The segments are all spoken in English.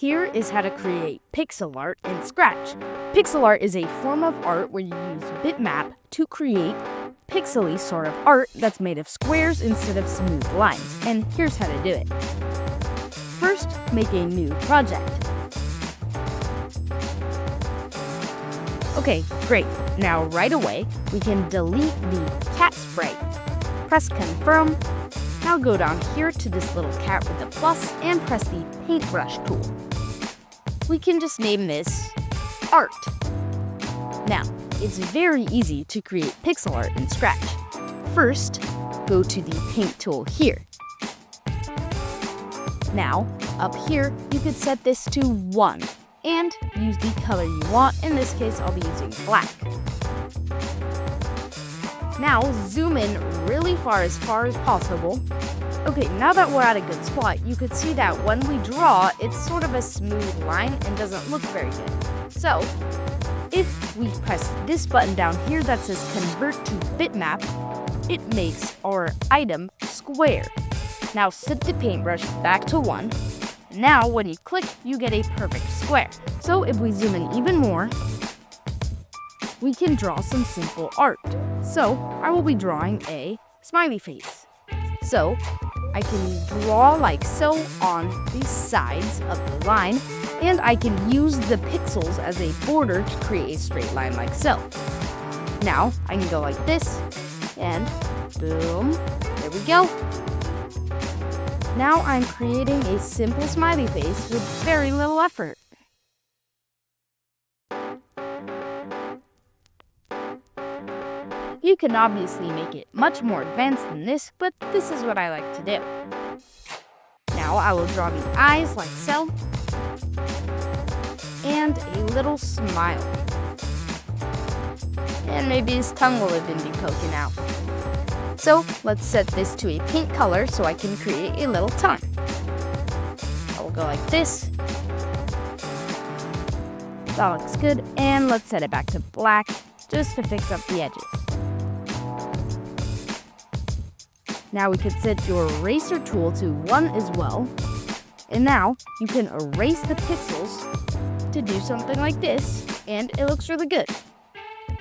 Here is how to create pixel art in Scratch. Pixel art is a form of art where you use bitmap to create pixely sort of art that's made of squares instead of smooth lines. And here's how to do it. First, make a new project. Okay, great. Now right away, we can delete the cat sprite. Press confirm. Now go down here to this little cat with the plus and press the paintbrush tool. We can just name this art. Now, it's very easy to create pixel art in Scratch. First, go to the paint tool here. Now, up here, you could set this to 1 and use the color you want. In this case, I'll be using black. Now, zoom in really far as possible. Okay, now that we're at a good spot, you could see that when we draw, it's sort of a smooth line and doesn't look very good. So, if we press this button down here that says Convert to Bitmap, it makes our item square. Now set the paintbrush back to 1. Now when you click, you get a perfect square. So if we zoom in even more, we can draw some simple art. So I will be drawing a smiley face. So I can draw like so on the sides of the line, and I can use the pixels as a border to create a straight line like so. Now I can go like this, and boom, there we go. Now I'm creating a simple smiley face with very little effort. You can obviously make it much more advanced than this, but this is what I like to do. Now I will draw the eyes like so, and a little smile. And maybe his tongue will even be poking out. So let's set this to a pink color so I can create a little tongue. I will go like this. That looks good, and let's set it back to black just to fix up the edges. Now we could set your eraser tool to 1 as well. And now you can erase the pixels to do something like this, and it looks really good.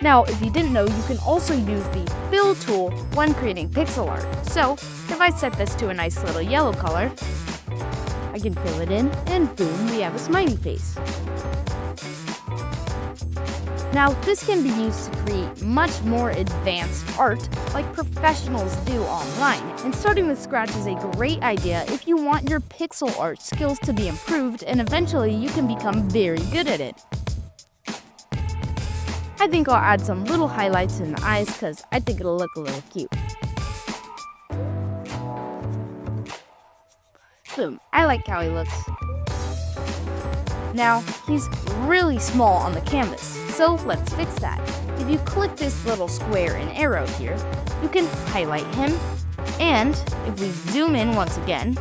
Now, if you didn't know, you can also use the fill tool when creating pixel art. So, if I set this to a nice little yellow color, I can fill it in, and boom, we have a smiley face. Now, this can be used to create much more advanced art like professionals do online. And starting with Scratch is a great idea if you want your pixel art skills to be improved, and eventually you can become very good at it. I think I'll add some little highlights in the eyes because I think it'll look a little cute. Boom, I like how he looks. Now, he's really small on the canvas, so let's fix that. If you click this little square and arrow here, you can highlight him, and if we zoom in once again,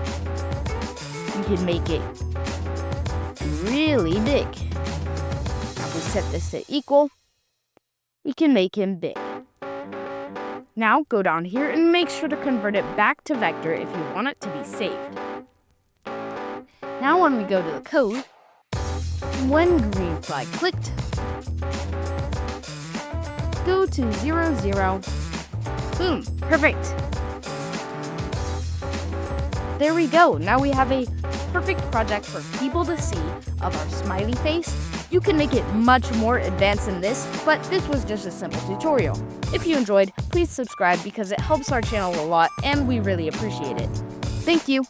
you can make it really big. Now if we set this to equal, we can make him big. Now go down here and make sure to convert it back to vector if you want it to be saved. Now when we go to the code, when green flag clicked, go to 0, 0, boom, perfect. There we go. Now we have a perfect project for people to see of our smiley face. You can make it much more advanced than this, but this was just a simple tutorial. If you enjoyed, please subscribe because it helps our channel a lot and we really appreciate it. Thank you.